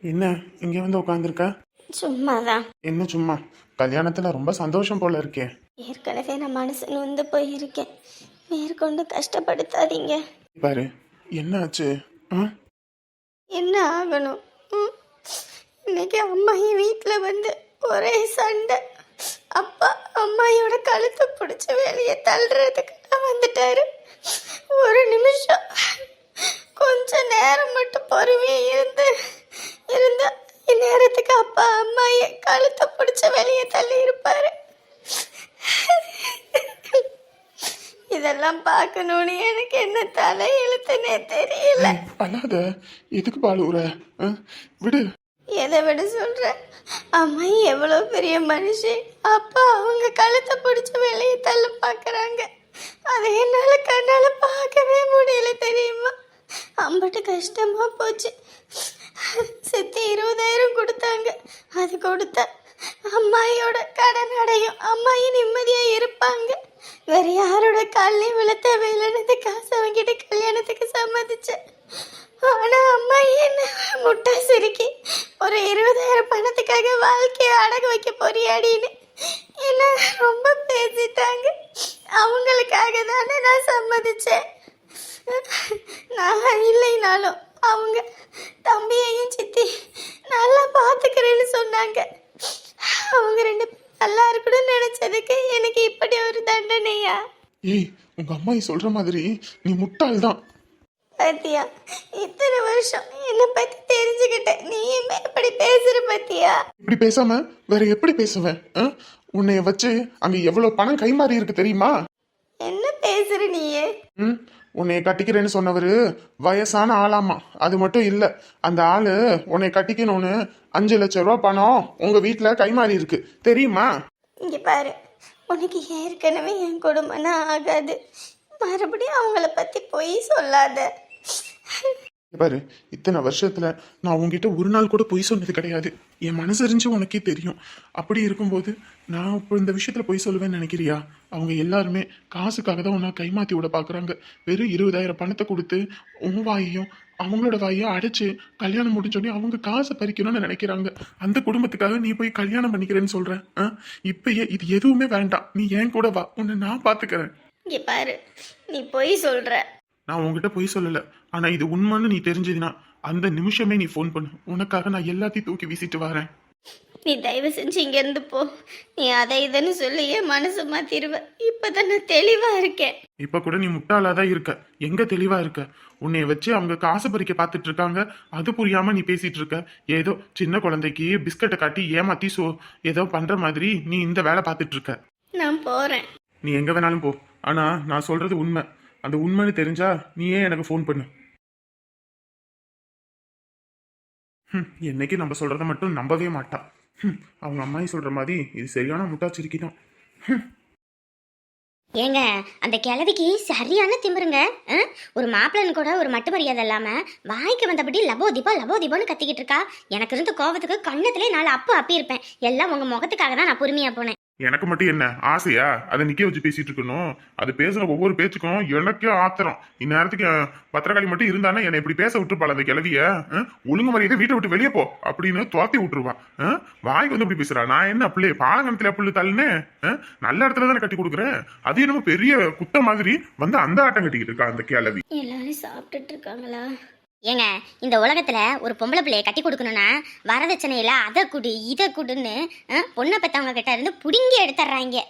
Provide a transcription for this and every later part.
என்ன இங்க வந்து உட்காந்துருக்க? சும்மாதான். என்ன சும்மா? கல்யாணத்துல ரொம்ப சந்தோஷம் போல இருக்கே. ஏற்கனவே நான் மனசு நொந்து போயிருக்கேன். மேற்கொண்டு கஷ்டப்படுத்தாதீங்க. பாரு, என்ன ஆச்சு? ஆ? என்ன ஆகணும்? இன்னைக்கு அம்மாயி வீட்டில் வந்து ஒரே சண்டை. அப்பா அம்மாயியோட கழுத்தை பிடிச்சி வெளியே தள்ளுறதுக்கு வந்துட்டாரு. ஒரு நிமிஷம் கொஞ்ச நேரம் மட்டும் பொறுமையாக இருந்த இந்நேரத்துக்கு அப்பா அம்மாயை கழுத்தை பிடிச்ச வெளியே தள்ளி இருப்பாரு. இதெல்லாம் பார்க்கணும்னு எனக்கு என்ன தலை எழுத்துனே தெரியல. அல்லாத எதுக்கு பாலுற? விடு. எதை விட சொல்ற? அம்மா எவ்வளோ பெரிய மனுஷி. அப்பா அவங்க கழுத்தை பிடிச்ச வெளியே தள்ள பார்க்குறாங்க. அதை என்னால் கண்ணால் பார்க்கவே முடியல தெரியுமா? அம்பட்டு கஷ்டமா போச்சு. சித்தி 20,000 கொடுத்தாங்க. அது கொடுத்தா அம்மாயியோட கடன் அடையும், அம்மாயி நிம்மதியா இருப்பாங்க. வேற யாரோட காலையும் விழ தேவையில்லைன்னு காசு அவங்கிட்ட கல்யாணத்துக்கு சம்மதிச்சேன். ஆனா அம்மாயி என்ன முட்டை சிரிக்கி ஒரு 20,000 பணத்துக்காக வாழ்க்கையை அடகு வைக்க போறியாடின்னு என்ன ரொம்ப பேசிட்டாங்க. அவங்களுக்காக தானே நான் சம்மதிச்சேன். நான் இல்லைனாலும் அவங்க தம்பியையும் சித்தி நல்லா பார்த்துக்கிறேன்னு சொன்னாங்க. அவங்க 2 பேரும் நல்லா இருக்கணும்னு நினைச்சதுக்கு எனக்கு இப்படி ஒரு தண்டனையா? ஏய், உங்க அம்மா சொல்ற மாதிரி நீ முட்டாள் தான். பத்தியா, இத்தனை வருஷம் என்னை பத்தி தெரிஞ்சுக்கிட்ட நீயுமே இப்படி பேசுற பத்தியா? இப்படி பேசாம வேற எப்படி பேசுவேன்? உன்னைய வச்சு அங்க எவ்வளவு பணம் கைமாறி இருக்கு தெரியுமா? என்ன பேசுற நீயே? உன்னைய கட்டிக்கிறேன்னு சொன்னவரு வயசான ஆளாமா. அது மட்டும் இல்ல, அந்த ஆளு உன்னை கட்டிக்கணும்னு 5 லட்சம் ரூபாய் பணம் உங்க வீட்டுல கைமாறி இருக்கு தெரியுமா? இங்க பாரு, உனக்கு ஏற்கனவே என் குடும்பம்னா ஆகாது. மறுபடியும் அவங்கள பத்தி போய் சொல்லாத. பாரு, இத்தனை வருஷத்துல நான் உங்ககிட்ட ஒரு நாள் கூட பொய் சொன்னது கிடையாது. என் மனசு அறிஞ்சு உனக்கே தெரியும். அப்படி இருக்கும்போது நான் இப்போ இந்த விஷயத்துல பொய் சொல்லுவேன்னு நினைக்கிறியா? அவங்க எல்லாருமே காசுக்காக தான் உன்னை கைமாத்தி விட பாக்குறாங்க. வெறும் 20,000 பணத்தை கொடுத்து உன் வாயையும் அவங்களோட வாயையும் அடைச்சு கல்யாணம் முடிஞ்சோடனே அவங்க காசை பறிக்கணும்னு நினைக்கிறாங்க. அந்த குடும்பத்துக்காக நீ போய் கல்யாணம் பண்ணிக்கிறேன்னு சொல்ற. இப்பயே இது எதுவுமே வேண்டாம், நீ ஏன் கூட வா, உன்னை நான் பாத்துக்கிறேன். இங்க பாரு, நீ பொய் சொல்ற. நான் உங்ககிட்ட பொய் சொல்லல, ஆனா இது உண்மைன்னு நீ தெரிஞ்சதுன்னா அந்த நிமிஷமே நீ ஃபோன் பண்ணு. உனக்காக நான் எல்லாத்தையும் தூக்கி வீசிட்டு வரேன். நீ தயவு செஞ்சு இங்க இருந்து போ. நீ அதை இதுன்னு சொல்லி என் மனசு மாத்திருவ. இப்பதான் நான் தெளிவா இருக்கேன். இப்ப கூட நீ முட்டாளாதான் இருக்க. எங்க தெளிவா இருக்க? உன்னைய வச்சு அவங்க காசு பறிக்க பாத்துட்டு இருக்காங்க, அது புரியாம நீ பேசிட்டு இருக்க. ஏதோ சின்ன குழந்தைக்கு பிஸ்கட்டை காட்டி ஏமாத்தி ஏதோ பண்ற மாதிரி நீ இந்த வேலை பார்த்துட்டு இருக்க. நான் போறேன். நீ எங்க வேணாலும் போ, ஆனா நான் சொல்றது உண்மை. அந்த உண்மைன்னு தெரிஞ்சா நீயே எனக்கு ஃபோன் பண்ணு. என்னைக்கு நம்ம சொல்றத மட்டும் நம்பவே மாட்டா. அவங்க அம்மாயி சொல்ற மாதிரி இது சரியான முட்டாச்சிரிக்கி தான். ஏங்க, அந்த கிழவிக்கு சரியான திமிருங்க. ஒரு மாப்பிள்ளன்னு கூட ஒரு மட்டு மரியாதை இல்லாம வாய்க்கு வந்தபடி லபோ தீபோன்னு கத்திக்கிட்டு இருக்கா. எனக்கு இருந்த கோபத்துக்கு கண்ணத்திலே 4 அப்பி இருப்பேன். எல்லாம் உங்க முகத்துக்காக தான் நான் பொறுமையா போனேன். எனக்கு மட்டும் என்ன ஆசையா அதை நிக்க வச்சு பேசிட்டு இருக்கணும்? அது பேசுற ஒவ்வொரு பேச்சுக்கும் எனக்கே ஆத்திரம். இந்நேரத்துக்கு பத்திரக்காளி மட்டும் இருந்தானே என்னை இப்படி பேச விட்டுருப்பாள் அந்த கிளவிய. ஒழுங்கு மரியாதை வீட்டை விட்டு வெளியே போ அப்படின்னு துரத்தி விட்டுருவான். வாய்க்கு வந்து இப்படி பேசுறா. நான் என்ன பிள்ளை பாலகணத்துல புள்ளு தள்ளுனே? நல்ல இடத்துல தானே கட்டி கொடுக்குறேன். அது என்னமோ பெரிய குத்த மாதிரி வந்து அந்த ஆட்டம் கட்டிக்கிட்டு இருக்கா அந்த கிளவி. எல்லாரும் சாப்பிட்டுட்டு இருக்காங்களா? ஏங்க, இந்த உலகத்துல ஒரு பொம்பளை பிள்ளைய கட்டி கொடுக்கணும்னா வரதட்சணையில அதை குடு இதை குடுன்னு பொண்ணை பெற்றவங்க கிட்ட இருந்து புடுங்கி எடுத்துடுறாங்க.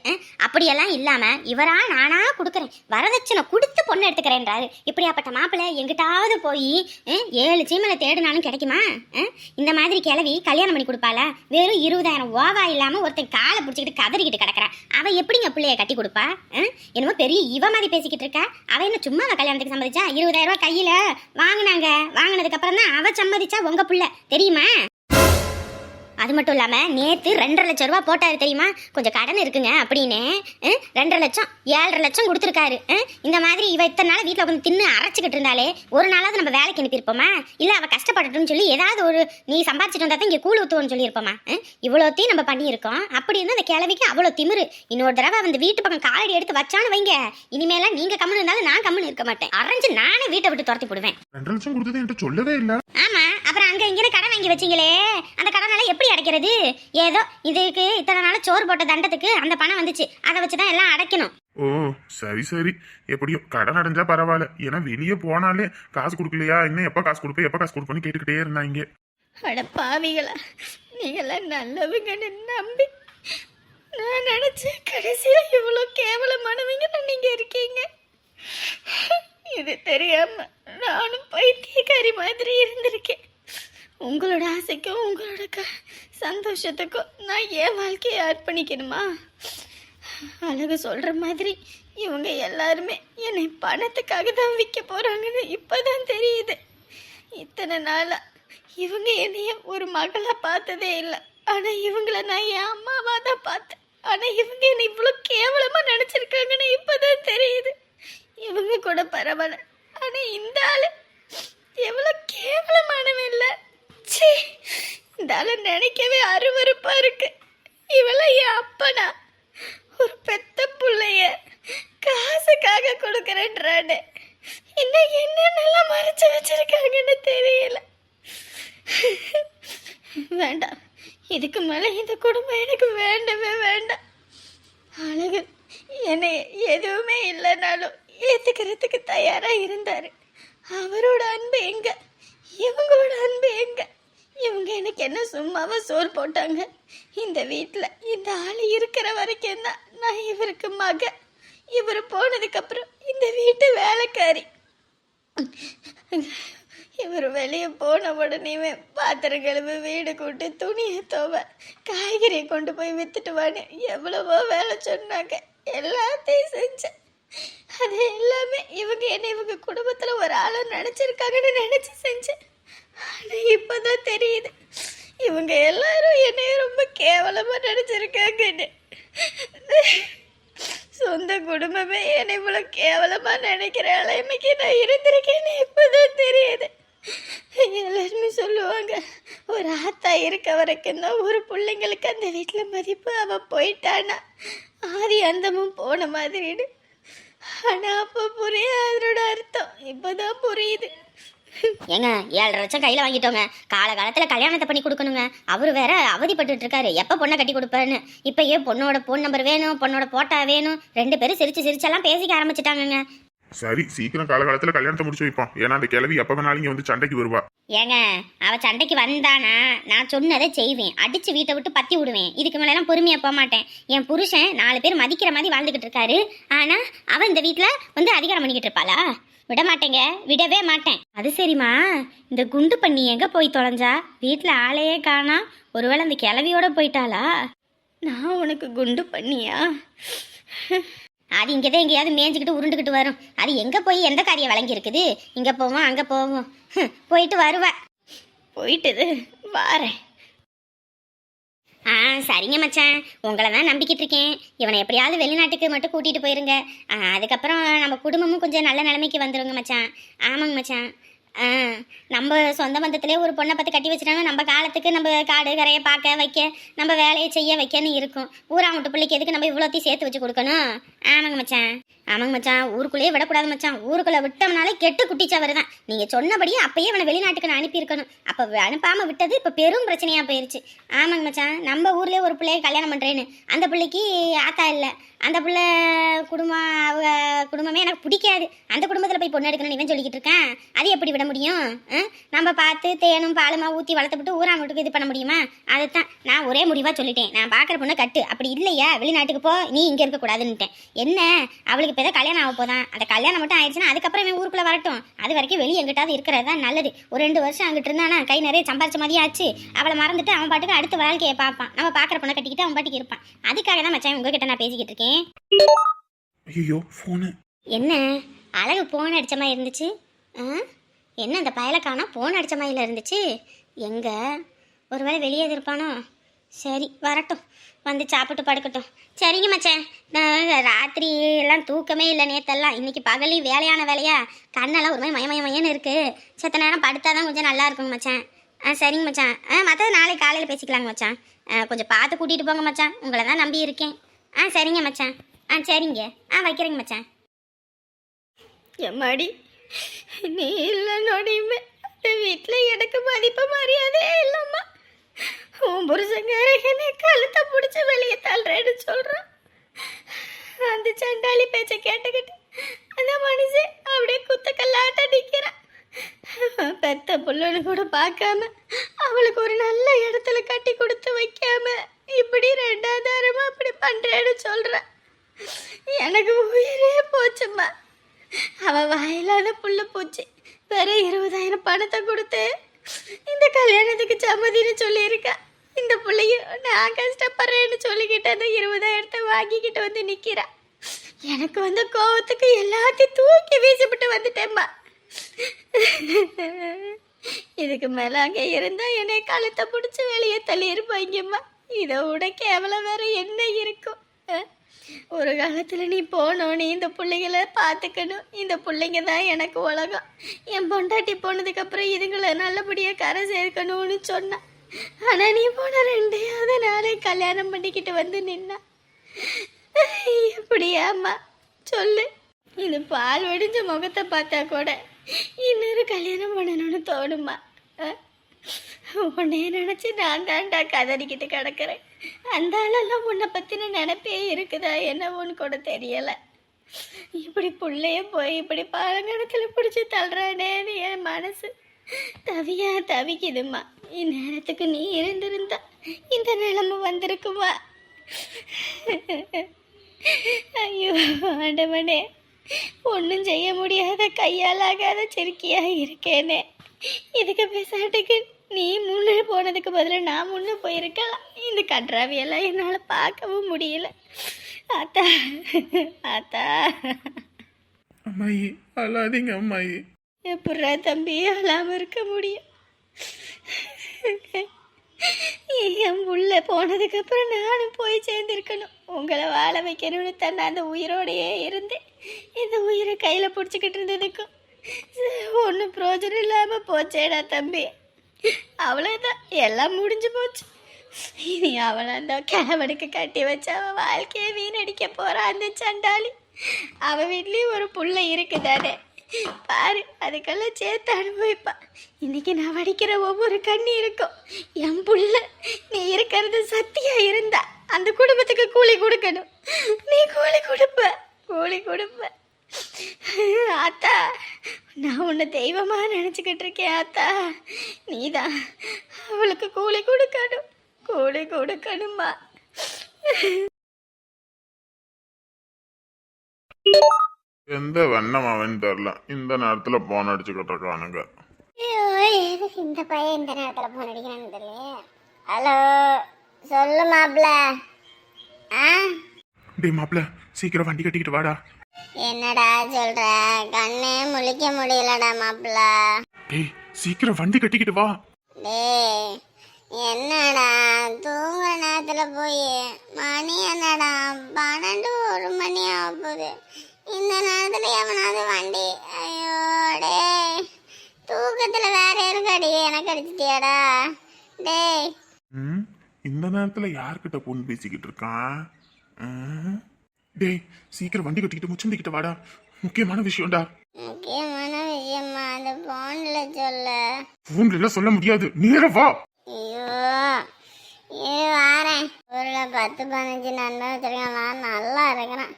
அப்படியெல்லாம் இல்லாம இவரா நானா கொடுக்குறேன், வரதட்சணை கொடுத்து பொண்ணை எடுத்துக்கிறேன்றாரு. இப்படியாப்பட்ட மாப்பிள்ளை எங்கிட்டாவது போய் 7 சீமலை தேடினாலும் கிடைக்குமா? இந்த மாதிரி கிளவி கல்யாணம் பண்ணி கொடுப்பாள? வெறும் 20,000 ஓவா இல்லாம ஒருத்தன் காலை பிடிச்சிக்கிட்டு கதறிக்கிட்டு கிடக்குறா. அவ எப்படிங்க பிள்ளைய கட்டி கொடுப்பா? என்னமோ பெரிய இவ மாதிரி பேசிக்கிட்டு இருக்கா. அவ என்ன சும்மா கல்யாணத்துக்கு சம்மதிச்சா? 20,000 ரூபாய் கையில வாங்கினாங்க. வாங்கினதுக்கு அப்புறம் தான் அவ சம்மதிச்சா உங்க புள்ள தெரியுமா? அது மட்டும் இல்லாமல் நேற்று 2.5 லட்சம் ரூபா போட்டாரு தெரியுமா, கொஞ்சம் கடன் இருக்குங்க அப்படின்னு 2.5 லட்சம் 7.5 லட்சம் கொடுத்துருக்காரு. இந்த மாதிரி இவ இத்தனை நாள் வீட்டில் உட்காந்து தின்னு அரைச்சிக்கிட்டு இருந்தாலே ஒரு நாளாவது நம்ம வேலைக்கு அனுப்பியிருப்போமா, இல்லை அவள் கஷ்டப்படட்டும்னு சொல்லி ஏதாவது ஒரு நீ சம்பாதிச்சிட்டு வந்தா தான் இங்கே கூழ் ஊற்றுவோன்னு சொல்லியிருப்போமா. இவ்வளோத்தையும் நம்ம பண்ணியிருக்கோம். அப்படி இருந்தால் அந்த கிழவிக்கு அவ்வளோ திமிரு. இன்னொரு தடவை அந்த வீட்டு பக்கம் காலடி எடுத்து வச்சான்னு வைங்க, இனிமேலாம் நீங்கள் கம்முன்னு இருந்தாலும் நான் கம்முன்னு இருக்க மாட்டேன். அரைஞ்சு நானே வீட்டை விட்டு துரத்தி போடுவேன். 2 லட்சம் கொடுத்தது என்கிட்ட சொல்லவே இல்லை. ஆமா, அப்புறம் அங்க இங்கே கடன் வாங்கி வச்சிங்களே, அந்த கடனால எப்படி அடைக்கிறது? ஏதோ இதுக்கு இத்தனை நாள் சோறு போட்ட தண்டத்துக்கு அந்த பணம் வந்துச்சு, அதை வச்சுதான் எல்லாம் அடைக்கணும். ஓ சரி சரி, எப்படியோ கடன் அடைஞ்சா பரவாயில்ல. ஏன்னா வெளியே போனாலே காசு கொடுக்கலையா, இன்னும் எப்ப காசு கொடுப்பேன்னு கேட்டுக்கிட்டே இருந்தாங்க. அட பாவிகளா, நீங்களாம் நல்லவங்கன்னு நம்பி நான் நினைச்சேன், கடைசியில இவ்வளோ கேவலமானவங்க நீங்க இருக்கீங்க. இது தெரியாம நானும் பைத்தியக்காரி மாதிரி இருந்திருக்கேன். உங்களோட ஆசைக்கும் உங்களோட சந்தோஷத்துக்கும் நான் என் வாழ்க்கையை அர்ப்பணிக்கணுமா? அழகு சொல்ற மாதிரி இவங்க எல்லாருமே என்னை பணத்துக்காக தான் விற்க போறாங்கன்னு இப்பதான் தெரியுது. இத்தனை நாளா இவங்க என்னைய ஒரு மகளா பார்த்ததே இல்லை. ஆனா இவங்கள நான் என் அம்மாவா தான் பார்த்தேன். ஆனா இவங்க என்னை இவ்வளோ கேவலமா நினைச்சிருக்காங்கன்னு இப்பதான் தெரியுது. இவங்க கூட பரவாயில்ல, ஆனா இந்த ஆளு எவ்வளோ கேவலமானவன் இல்ல. சீ, இந்த ஆளு நினைக்கவே அருவருப்பா இருக்கு. இவெல்லாம் என் அப்பனா, ஒரு பெத்த புள்ளைய காசுக்காக கொடுக்கறேன்றானே, இன்னும் என்னென்னலாம் மறைச்சு வச்சிருக்காங்கன்னு தெரியல. வேண்டாம், இதுக்கு மேல இந்த குடும்பம் எனக்கு வேண்டவே வேண்டாம். அழகு என்னை எதுவுமே இல்லைனாலும் ஏத்துக்கிறதுக்கு தயாரா இருந்தாரு. அவரோட அன்பு எங்க, இவங்களோட அன்பு எங்க? இவங்க எனக்கு என்ன சும்மாவா சோறு போட்டாங்க? இந்த வீட்டில் இந்த ஆள் இருக்கிற வரைக்கும் தான் நான் இவருக்கு மக. இவர் போனதுக்கு அப்புறம் இந்த வீட்டு வேலைக்காரி. இவர் வெளியே போன உடனே பாத்திரம் கழுவு, வீடு கூட்டு, துணியை துவை, காய்கறியை கொண்டு போய் வித்துட்டு வான்னு எவ்வளவோ வேலை சொன்னாங்க. எல்லாத்தையும் செஞ்சேன். அது எல்லாமே இவங்க என்ன இவங்க குடும்பத்துல ஒரு ஆளை நினைச்சிருக்காங்கன்னு நினைச்சு செஞ்சேன். ஆனா இப்பதான் தெரியுது, இவங்க எல்லாரும் என்னைய ரொம்ப கேவலமா நினைச்சிருக்காங்கன்னு. சொந்த குடும்பமே என்னை இவ்வளவு கேவலமா நினைக்கிற அளமைக்கு நான் இருந்திருக்கேன்னு இப்பதான் தெரியுது. எல்லாருமே சொல்லுவாங்க, ஒரு ஆத்தா இருக்க வரைக்கும் தான் ஒரு பிள்ளைங்களுக்கு அந்த வீட்டுல மதிப்பு. அவ போயிட்டானா ஆதி அந்தமும் போன மாதிரின்னு. ஆனா அப்ப புரியாது அதனோட அர்த்தம், இப்பதான் புரியுது. ஏங்க 7.5 லட்சம் கையில் வாங்கிட்டோங்க, காலகாலத்தில் கல்யாணத்தை பண்ணி கொடுக்கணுங்க. அவரு வேற அவதிப்பட்டு இருக்காரு, எப்போ பொண்ணை கட்டி கொடுப்பாருன்னு. இப்பயே பொண்ணோட ஃபோன் நம்பர் வேணும், பொண்ணோட போட்டா வேணும். 2 பேரும் சிரிச்செல்லாம் பேசிக்க ஆரம்பிச்சிட்டாங்கங்க. சரி, சீக்கிரம் காலகாலத்துல கல்யாணத்தை முடிச்சு வைப்போம். ஏன்னா அந்த கிழவி எப்ப வேணாலும் இங்க வந்து சண்டைக்கு வருவா. ஏங்க, அவ சண்டைக்கு வந்தானா நான் சொன்னதை செய்வேன், அடிச்சு வீட்டை விட்டு பத்தி விடுவேன். இதுக்கு மேலாம் பொறுமையா போக மாட்டேன். என் புருஷன் 4 பேர் மதிக்கிற மாதிரி வாழ்ந்துகிட்டு இருக்காரு. ஆனா அவன் இந்த வீட்டுல வந்து அதிகாரம் பண்ணிக்கிட்டு இருப்பாளா? விட மாட்டேங்க, விடவே மாட்டேன். அது சரிம்மா, இந்த குண்டு பண்ணி எங்க போய் தொலைஞ்சா? வீட்டுல ஆளையே காணா. ஒருவேளை அந்த கிளவியோட போயிட்டாளா? நான் உனக்கு குண்டு பண்ணியா? அது இங்கதான் எங்கேயாவது மேய்ஞ்சிக்கிட்டு உருண்டுக்கிட்டு வரும். அது எங்க போய் எந்த காரியம் விளங்கி இருக்குது? இங்க போவோம் அங்க போவோம், போயிட்டு வருவேன். போயிட்டுது வாரேன். சரிங்க மச்சான், உங்களை தான் நம்பிக்கிட்டு இருக்கேன். இவனை எப்படியாவது வெளிநாட்டுக்கு மட்டும் கூட்டிகிட்டு போயிருங்க. அதுக்கப்புறம் நம்ம குடும்பமும் கொஞ்சம் நல்ல நிலைமைக்கு வந்துடுங்க மச்சான். ஆமாங்க மச்சான். நம்ம சொந்த பந்தத்திலே ஒரு பொண்ணை பார்த்து கட்டி வச்சுட்டாங்க. நம்ம காலத்துக்கு நம்ம காடு கரையை பார்க்க வைக்க, நம்ம வேலையை செய்ய வைக்கன்னு இருக்கும். ஊராமட்டு பிள்ளைக்கு எதுக்கு நம்ம இவ்வளோத்தையும் சேர்த்து வச்சு கொடுக்கணும்? ஆமாங்க மச்சான், ஆமாங்க மச்சான். ஊருக்குள்ளேயே விடக்கூடாது மச்சான். ஊருக்குள்ளே விட்டோம்னாலே கெட்டு குட்டிச்சவர் தான். நீங்கள் சொன்னபடியே அப்பயே அவனை வெளிநாட்டுக்கு நான் அனுப்பியிருக்கணும். அப்போ அனுப்பாமல் விட்டது இப்போ பெரும் பிரச்சனையாக போயிடுச்சு. ஆமாங்க மச்சான், நம்ம ஊர்லேயே ஒரு பிள்ளைய கல்யாணம் பண்ணுறேன்னு அந்த பிள்ளைக்கு ஆத்தா இல்லை. அந்த பிள்ளை குடும்பம், அவங்க குடும்பமே எனக்கு பிடிக்காது. அந்த குடும்பத்தில் போய் பொண்ணு எடுக்கணும்னு இவன் சொல்லிக்கிட்டு இருக்கேன். அது எப்படி விட முடியும்? நம்ம பார்த்து தேனும் பாலுமா ஊற்றி வளர்த்துப்பட்டு ஊராமட்டுக்கு இது பண்ண முடியுமா? அதுதான் நான் ஒரே முடிவாக சொல்லிட்டேன். நான் பார்க்குற பொண்ணை கட்டு, அப்படி இல்லையா வெளிநாட்டுக்கு போ, நீ இங்கே இருக்கக்கூடாதுன்னுட்டேன். என்ன அவளுக்கு இப்போ தான் கல்யாணம் ஆக போதான். அந்த கல்யாணம் மட்டும் ஆயிடுச்சுன்னா அதுக்கப்புறம் இவன் ஊருக்குள்ளே வரட்டும். அது வரைக்கும் வெளியே எங்கிட்டாவது இருக்கிறது தான் நல்லது. ஒரு 2 வருஷம் அங்கிட்டு இருந்தானா கை நிறைய சம்பாரிச்ச மாதிரியே ஆச்சு. அவளை மறந்துட்டு அவன் பாட்டுக்கு அடுத்த வாழ்க்கையை பார்ப்பான். நம்ம பார்க்குற பொண்ணை கட்டிக்கிட்டு அவன் பாட்டுக்கு இருப்பான். அதுக்காக தான் மச்சான் உங்ககிட்ட நான் பேசிக்கிட்டு இருக்கேன். ஐயோ போனு என்ன அழகு போன் அடிச்ச மாதிரி இருந்துச்சு? என்ன அந்த பயலை காணா போன் அடிச்ச மாதிரில இருந்துச்சு? எங்க ஒருவேளை வெளியே இருப்பானோ? சரி வரட்டும், வந்து சாப்பிட்டு படுக்கட்டும். சரிங்க மச்சான், நான் ராத்திரி எல்லாம் தூக்கமே இல்லை நேத்தெல்லாம். இன்னைக்கு பகலி வேலையான வேலையா கண்ணெல்லாம் ஒரு மாதிரி மயமயன்னு இருக்கு. செத்த நேரம் படுத்தாதான் கொஞ்சம் நல்லா இருக்குங்க மச்சான். சரிங்க மச்சான். மற்றது நாளைக்கு காலையில் பேசிக்கலாங்க மச்சான். கொஞ்சம் பார்த்து கூட்டிகிட்டு போங்க மச்சான், உங்களை தான் நம்பி இருக்கேன். சரிங்க மச்சான். சரிங்க. வைக்கிறேங்க மச்சான். எம்மாடி, நீ இல்லை நொடியுமே அந்த வீட்டில் எனக்கு மதிப்பு மரியாதையே இல்லைம்மா. உன் புருஷங்கார என்னை கழுத்தை பிடிச்சி வெளியே தள்ளுறேன்னு சொல்கிறான். அந்த சண்டாளி பேச்சை கேட்டுக்கிட்டு அந்த மனுஷன் அப்படியே குத்துக்கல்லாட்ட நிற்கிறான். பெத்த புள்ளன்னு கூட பார்க்காம அவளுக்கு ஒரு நல்ல இடத்துல கட்டி கொடுத்து வைக்காம இப்படி ரெண்டாதாரமா அப்படி பண்றேன்னு சொல்றான். எனக்கு உயிரே போச்சும்மா. அவ வாயிலாத புள்ள போச்சு. வேற 20,000 பணத்தை கொடுத்து இந்த கல்யாணத்துக்கு சம்மதின்னு சொல்லியிருக்கா. இந்த பிள்ளையும் நான் கஷ்டப்படுறேன்னு சொல்லிக்கிட்டு அந்த 20,000 வாங்கிக்கிட்டு வந்து நிக்கிறா. எனக்கு வந்த கோவத்துக்கு எல்லாத்தையும் தூக்கி வீசப்பட்டு வந்துட்டேம்மா. இதுக்கு மேல அங்கே இருந்தா என்னை கழுத்தை பிடிச்சி வெளியே தள்ளி இருப்பாங்கம்மா. இதை விட கேவலம் வேற என்ன இருக்கும்? ஒரு காலத்துல நீ போனோன்னு இந்த பிள்ளைகளை பார்த்துக்கணும். இந்த பிள்ளைங்க தான் எனக்கு உலகம். என் பொண்டாட்டி போனதுக்கு அப்புறம் இதுங்களை நல்லபடியா கரை சேர்க்கணும்னு சொன்னான். ஆனா நீ போன 2வது நாளே கல்யாணம் பண்ணிக்கிட்டு வந்து நின்னா. எப்படியாம்மா சொல்லு? இது பால் வடிஞ்ச முகத்தை பார்த்தா கூட இன்னொரு கல்யாணம் பண்ணணும்னு தோணுமா? உன்னைய நினைச்சு நான் தான்டா கதறிக்கிட்டு கிடக்குறேன். அந்த ஆளெல்லாம் உன்னை பத்தின நினைப்பே இருக்குதா என்னவோன்னு கூட தெரியல. இப்படி புள்ளைய போய் இப்படி பாலங்கணத்துல பிடிச்சி தள்ளுறானேன்னு என் மனசு தவியா தவிக்குதுமா. இந்நேரத்துக்கு நீ இருந்திருந்தா இந்த நிலைமை வந்திருக்குமா? ஐயோ ஆண்டவனே, ஒன்றும் செய்ய முடியாத கையால் ஆகாத சிறுக்கியா இருக்கேனே. இதுக்கு பேசாட்டுக்கு நீ முன்னே போனதுக்கு பதிலாக நான் முன்னே போயிருக்கலாம். இந்த கன்றாவியெல்லாம் என்னால் பார்க்கவும் முடியல. ஆத்தா ஆத்தா. அம்மாயி அழாதீங்க அம்மாயி. எப்படா தம்பி அழாமல் இருக்க முடியும்? என் புள்ள போனதுக்கப்புறம் நானும் போய் சேர்ந்துருக்கணும். உங்களை வாழ வைக்கணும்னு தன்னை அந்த உயிரோடையே இருந்தேன். இந்த உயிரை கையில் பிடிச்சிக்கிட்டு இருந்ததுக்கும் ஒன்றும் பிரோஜனம் இல்லாமல் போச்சேடா தம்பி. அவ்வளோதான், எல்லாம் முடிஞ்சு போச்சு. இனி அவளை அந்த கிழவனுக்கு கட்டி வச்சு அவன் வாழ்க்கையை வீணடிக்க போகிறான் அந்த சண்டாளி. அவன் வீட்லேயும் ஒரு புள்ள இருக்குதானே பாரு, அதுக்கெல்லாம் சேர்த்து அனுபவிப்பா. இன்னைக்கு நான் வடிக்கிற ஒவ்வொரு கண்ணீருக்கும் என் புள்ள நீ இருக்கிறது சத்தியா இருந்தா அந்த குடும்பத்துக்கு கூலி கொடுக்கணும். நீ கூலி கொடுப்ப. ஆத்தா, நான் உன்னை தெய்வமா நினைச்சுக்கிட்டு இருக்கேன் ஆத்தா. நீதான் அவளுக்கு கூலி கொடுக்கணுமா? எந்த வண்ணம் அவன் தெரியல, இந்த நேரத்துல போன் அடிச்சுக்கிட்டு இருக்கானுங்க. எதுக்கு இந்த பையன் இந்த நேரத்தில் போன் அடிக்கிறான்னு தெரியல. ஹலோ சொல்லு மாப்பிள்ள. டேய் மாப்பிள்ள, சீக்கிரம் வண்டி கட்டிக்கிட்டு வாடா. என்னடா சொல்ற? கண்ணே முழிக்க முடியலடா மாப்பிள்ள. டேய் சீக்கிரம் வண்டி கட்டிக்கிட்டு வா. டேய் என்னடா தூங்குற நேரத்துல போய் மணி என்னடா 12 மணி ஆகுது. இந்த நேரத்துல எவனாவது வண்டி? ஐயோ டேய், தூக்கத்துல வேற இருக்காடி எனக்கு அடிச்சிட்டியாடா டேய். இந்த நேரத்துல யார்கிட்ட போன் பேசிக்கிட்டு இருக்கான்? டேய் சீக்கிரம் வண்டி கட்டிக்கிட்டு முச்சந்திக்கிட்டு வாடா, முக்கியமான விஷயம்டா. முக்கியமான விஷயமா? அந்த போன்ல சொல்ல. போன்ல எல்லாம் சொல்ல முடியாது, நேரா வா. ஐயோ வாரேன். ஊர்ல 10-15 நண்பர் வச்சிருக்கான், நல்லா இருக்கிறான்.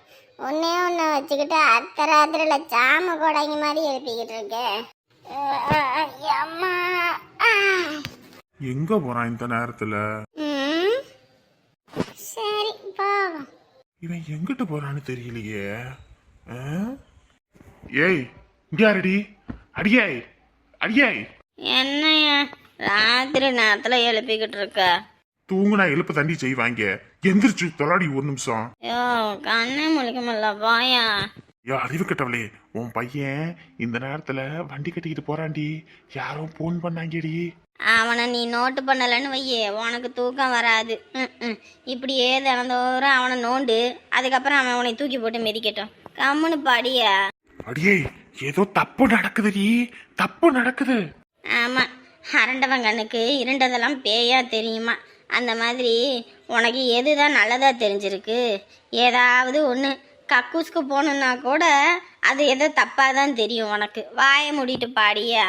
ஒன்னே ஒன்று வச்சுக்கிட்டு அத்தராத்திரில சாம கோடாங்கி மாதிரி எழுப்பிக்கிட்டு இருக்கேன். அம்மா எங்க போறான் இந்த நேரத்துல? சரி போவோம். இவன் எங்கிட்டு போறான்னு தெரியலையே. ஏய் இங்க அடியாய். என்னையா ராத்திரி நேரத்துல எழுப்பிக்கிட்டு இருக்க? தூங்குனா எழுப்ப தண்டி செய்வாங்க. எந்திரிச்சு தொலாடி ஒரு நிமிஷம். யோ கண்ணே முழிக்க முடியல பாயா. யோ அறிவு கட்டவளே, உன் பையன் இந்த நேரத்துல வண்டி கட்டிக்கிட்டு போறான்டி. யாரோ போன் பண்ணாங்கடி. அவனை நீ நோட்டு பண்ணலைன்னு வையே உனக்கு தூக்கம் வராது. இப்படியே தினந்தோறும் அவனை நோண்டு, அதுக்கப்புறம் அவன் உன்னை தூக்கி போட்டு மிதிக்கட்டும். கம்முன்னு படியா. அடியே ஏதோ தப்பு நடக்குதுடி, தப்பு நடக்குது. ஆமாம், அரண்டவன் கண்ணுக்கு இருண்டதெல்லாம் பேயா தெரியுமா? அந்த மாதிரி உனக்கு எதுதான் நல்லதா தெரிஞ்சிருக்கு? ஏதாவது ஒன்று கக்கூஸ்க்கு போகணுன்னா கூட அது ஏதோ தப்பாக தான் தெரியும் உனக்கு. வாயை மூடிட்டு பாடியா.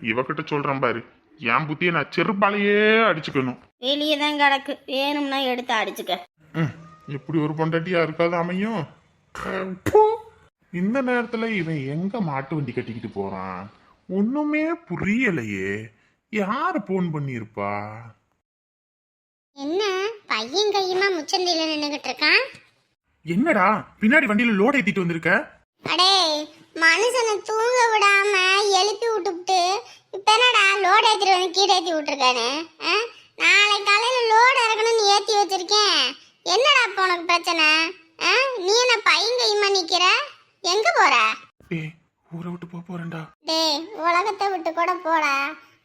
இவகிட்ட சொல்றேன் பாரு, என் புத்திய நான் செருப்பாலேயே அடிச்சுக்கணும். வெளியே தான் கிடக்கு, வேணும்னா எடுத்து அடிச்சுக்க. இப்படி ஒரு பொண்டாட்டியா இருக்காது அமையும். இந்த நேரத்துல இவன் எங்க மாட்டு வண்டி கட்டிக்கிட்டு போறான்? ஒண்ணுமே புரியலையே. யாரு போன் பண்ணிருப்பா? என்ன பையன் கையுமா முச்சந்தில நின்னுகிட்டு இருக்கான்? என்னடா பின்னாடி வண்டியில லோட் ஏத்திட்டு வந்திருக்க? அடே மனுஷனை தூங்க விடாம எழுப்பி விட்டுவிட்டு இப்ப என்னடா லோடு ஏத்திட்டு வந்து கீழே ஏத்தி விட்டுருக்கானு? நாளை காலையில லோடு இறக்கணும்னு ஏத்தி வச்சிருக்கேன். என்னடா இப்ப உனக்கு பிரச்சனை? நீ என்ன பையன் கையுமா நிக்கிற? எங்க போற? டேய் ஊரை விட்டு போறேன்டா. டேய் உலகத்தை விட்டு கூட போடா,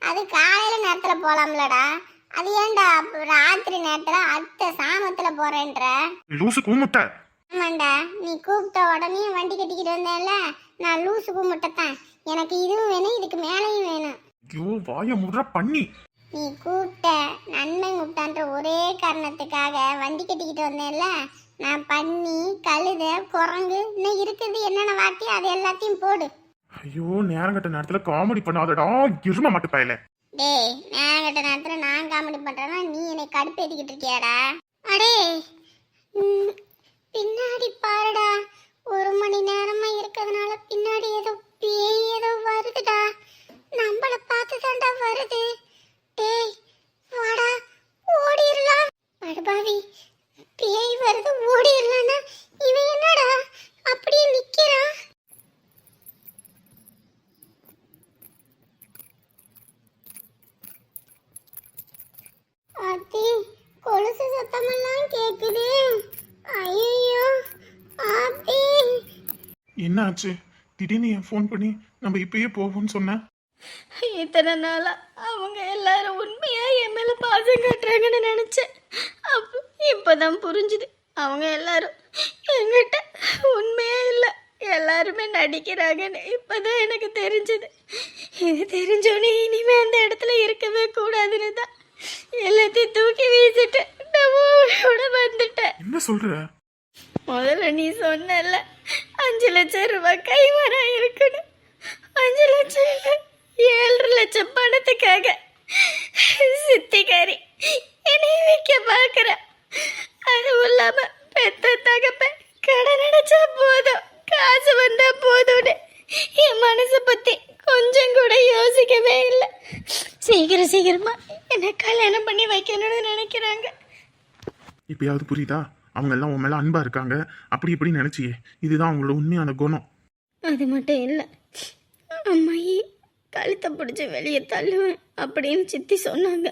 அது காலையில நேரத்துல போலாம்லடா. அது ஏன்டா ராத்திரி நேரத்துல அடுத்த சாமத்துல போறேன்ற? லூசு கூமுட்ட. ஆமாண்டா, நீ கூப்பிட்ட உடனே வண்டி கட்டிக்கிட்டு வந்தேன்ல, நான் லூசு கூமுட்டத்தான். எனக்கு இதுவும் வேணும், இதுக்கு மேலையும் வேணும். ஐயோ வாய முடுற பண்ணி. நீ கூப்பிட்ட நன்மை கூப்பிட்டான்ற ஒரே காரணத்துக்காக வண்டி கட்டிக்கிட்டு வந்தேன்ல, நான் பண்ணி கழுத குரங்கு இன்னும் இருக்குது என்னென்ன வாட்டி அது எல்லாத்தையும் போடு. ஐயோ நேரம் கட்ட நேரத்துல காமெடி பண்ணாதடா, இரும மாட்டு பயல. டேய் நேரம் கட்ட நேரத்துல நான் காமெடி பண்றேன்னா நீ என்னை கடுப்பேத்திக்கிட்டு இருக்கியாடா? அடே பின்னாடி பாருடா, 1 மணி நேரமா இருக்கிறதுனால பின்னாடி ஏதோ பேய் ஏதோ வருதுடா. நம்மள பார்த்து தாண்டா வருது. டேய் வாடா ஓடிரலாம். படுபாவி பேய் வருது ஓடிரலாம்னா இவன் என்னடா அப்படியே நிக்கிறான்? அத்தி கொலுசு சத்தமெல்லாம் கேக்குது. ஐயோ ஆத்தி. என்ன ஆச்சு? திடீர்னு என் ஃபோன் பண்ணி நம்ம இப்பயே போவோம்னு சொன்ன. இத்தனை நாளா அவங்க எல்லாரும் உண்மையா என் மேல பாசம் காட்டுறாங்கன்னு நினைச்சேன். இப்பதான் புரிஞ்சுது, அவங்க எல்லாரும் என்கிட்ட உண்மையா இல்லை, எல்லாருமே நடிக்கிறாங்கன்னு இப்பதான் எனக்கு தெரிஞ்சது. இது தெரிஞ்சோன்னே இனிமே அந்த இடத்துல இருக்கவே கூடாதுன்னு தான் எல்லாத்தையும் தூக்கி வீசிட்டு நான் வந்துட்டேன். என்ன சொல்ற? முதல்ல நீ சொன்னல 5 லட்சம் ரூபாய் கைவரம் இருக்குன்னு. 5 லட்சம் இல்லை, 7 லட்சம் பணத்துக்காக சித்திக்காரி என்னை விற்க பார்க்குற. அதுவும் இல்லாம பெத்த தகப்ப கடன் அடைச்சா போதும், காசு வந்தா போதும்னு என் மனசை பத்தி கொஞ்சம் கூட யோசிக்கவே இல்லை. சீக்கிரமா என்னை கல்யாணம் பண்ணி வைக்கணும்னு நினைக்கிறாங்க. இப்பயாவது புரியுதா? அவங்க எல்லாம் உன் மேல அன்பா இருக்காங்க, அப்படி இப்படி நினைச்சியே. இதுதான் அவங்களோட உண்மையான குணம். அது மட்டும் இல்லை, அம்மாயி கழுத்தை பிடிச்சி வெளியே தள்ளுவேன் அப்படின்னு சித்தி சொன்னாங்க.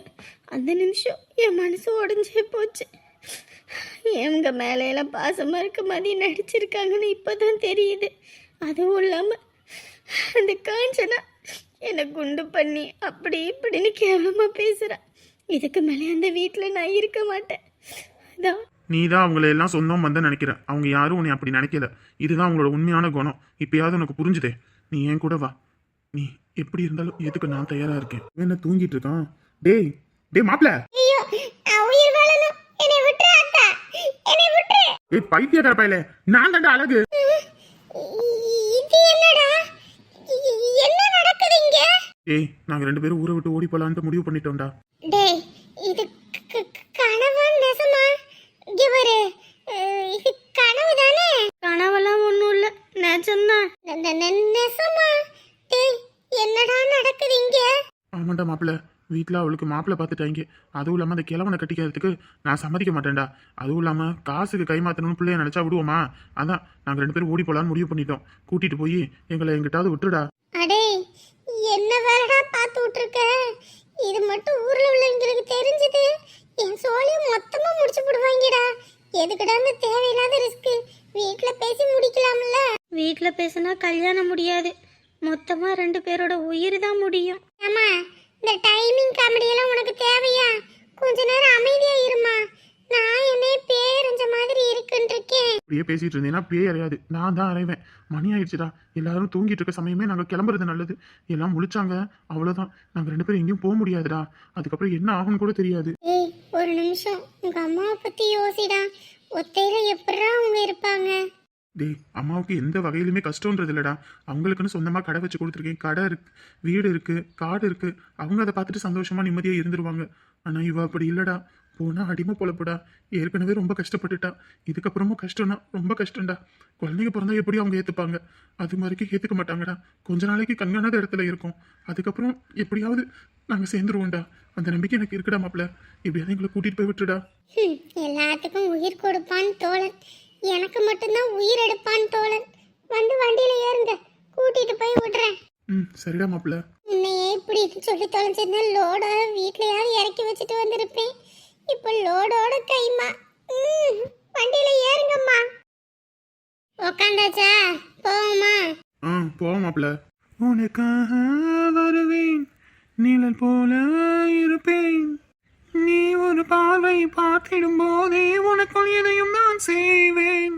அந்த நிமிஷம் என் மனசு உடஞ்சே போச்சு. எங்க மேலையெல்லாம் பாசமாக இருக்க மாதிரி நடிச்சிருக்காங்கன்னு இப்போதான் தெரியுது. அதுவும் இல்லாமல் அந்த காஞ்சனா என்னை குண்டு பண்ணி அப்படி இப்படின்னு கேவலமாக பேசுகிறா. இதுக்கு மேலே அந்த வீட்டில் நான் இருக்க மாட்டேன். அதான் நீ தான் அவங்கள எல்லாம் சொந்தம் வந்து நினைக்கிற. அவங்க யாரும் உன்னை அப்படி நினைக்கல. இதுதான் அவங்களோட உண்மையான குணம். இப்பயாவது உனக்கு புரிஞ்சுதே. நீ ஏன் கூட வா. நீ எப்படி இருந்தாலும் எதுக்கு நான் தயாரா இருக்கேன். என்ன தூங்கிட்டு இருக்கான்? டேய் டேய் மாப்ள, ஐயோ நான் உயிர் வாழணும், என்னை விட்டுரு அத்தா, என்னை விட்டுரு. ஏய் பைத்தியக்கார பயலே, நான் தான்டா அழகு. இது என்னடா? என்ன நடக்குது இங்க? ஏய் நாங்க 2 பேரும் ஊரை விட்டு ஓடி போலான்ட்டு முடிவு பண்ணிட்டோம்டா. டேய் இது கனவா நெசமா? இங்க பாரு, இது கனவு தானே? கனவெல்லாம் ஒன்றும் இல்லை, நிஜம்தான். நெசமா? டேய் என்னடா நடக்குது இங்க? ஆமாண்டா மாப்பிள்ள, வீட்டில் அவளுக்கு மாப்பிள்ளை பார்த்துட்டாங்க. அதுவும் இல்லாமல் அந்த கிழவனை கட்டிக்கிறதுக்கு நான் சம்மதிக்க மாட்டேன்டா. அதுவும் இல்லாமல் காசுக்கு கை மாற்றணும்னு பிள்ளைய நினச்சா விடுவோமா? அதான் நாங்கள் 2 பேரும் ஓடி போகலான்னு முடிவு பண்ணிட்டோம். கூட்டிகிட்டு போய் எங்களை எங்கிட்டாவது விட்டுடா. அடே என்ன வேறடா பார்த்து விட்டுருக்க? இது மட்டும் ஊர்ல உள்ளவங்களுக்கு தெரிஞ்சது என் சோழியை மொத்தமா முடிச்சு போடுவாங்கடா. எதுக்குடா இந்த தேவையில்லாத ரிஸ்க்? வீட்டுல பேசி முடிக்கலாம்ல. வீட்டில் பேசினா கல்யாணம் முடியாது, மொத்தமாக 2 பேரோட உயிர் தான் முடியும். ஆமா, இந்த டைமிங் காமெடி எல்லாம் உனக்கு தேவையா? கொஞ்ச நேரம் அமைதியா இருமா. நான் என்னே பேரஞ்ச மாதிரி இருக்குன்னு இருக்கேன். அப்படியே பேசிட்டு இருந்தீங்கன்னா பேய் அறையாது, நான் தான் அறைவேன். மணி ஆயிடுச்சுடா, எல்லாரும் தூங்கிட்டு இருக்க சமயமே நாங்க கிளம்புறது நல்லது. எல்லாம் முழிச்சாங்க, அவ்வளவுதான். நாங்க 2 பேரும் எங்கேயும் போக முடியாதுடா. அதுக்கப்புறம் என்ன ஆகும்னு கூட தெரியாது. ஏய், ஒரு நிமிஷம் உங்க அம்மாவை பத்தி யோசிடா. ஒத்தையில எப்படா அவங்க இருப்பாங்க? டேய், அம்மாவுக்கு எந்த வகையிலுமே கஷ்டம்ன்றது இல்லடா. அவங்களுக்குன்னு சொந்தமா கடை வச்சு கொடுத்துருக்கேன். கடை இருக்கு, வீடு இருக்கு, காடு இருக்கு. அவங்க அதை பார்த்துட்டு சந்தோஷமா நிம்மதியா இருந்துருவாங்க. ஆனா இவ அப்படி இல்லடா. போனா அடிமை பொழப்புடா. ஏற்கனவே ரொம்ப கஷ்டப்பட்டுட்டா, இதுக்கப்புறமும் கஷ்டம்னா ரொம்ப கஷ்டம்டா. குழந்தைங்க பிறந்தா எப்படி அவங்க ஏத்துப்பாங்க? அது மாதிரிக்கு ஏத்துக்க மாட்டாங்கடா. கொஞ்ச நாளைக்கு கண்காணாத இடத்துல இருக்கும், அதுக்கப்புறம் எப்படியாவது நாங்க சேர்ந்துருவோம்டா. அந்த நம்பிக்கை எனக்கு இருக்குடா மாப்பிள்ள. எப்படியாவது எங்களை கூட்டிட்டு போய் விட்டுடா. எல்லாத்துக்கும் உயிர் கொடுப்பான் தோழன், எனக்கு மட்டும்தான் உயிர் எடுப்பான் தோழன். வந்து வண்டியில ஏறுங்க, கூட்டிட்டு போய் விடுறேன். சரிடா மாப்பிள்ள. உன்னையே இப்படி சொல்லி தொலைஞ்சிருந்தா லோட வீட்லயாவது இறக்கி வச்சுட்டு வந்திருப்பேன். இப்போ லோடோட கைமா. வண்டியில ஏறுங்கம்மா. உக்காந்தாச்சா? போவோமா? போவோம் மாப்பிள்ள. உனக்காக வருவேன், நிழல் போல இருப்பேன். நீ ஒரு பார்வை பார்த்திடும் போதே உனக்குள் எதையும் நான் செய்வேன்.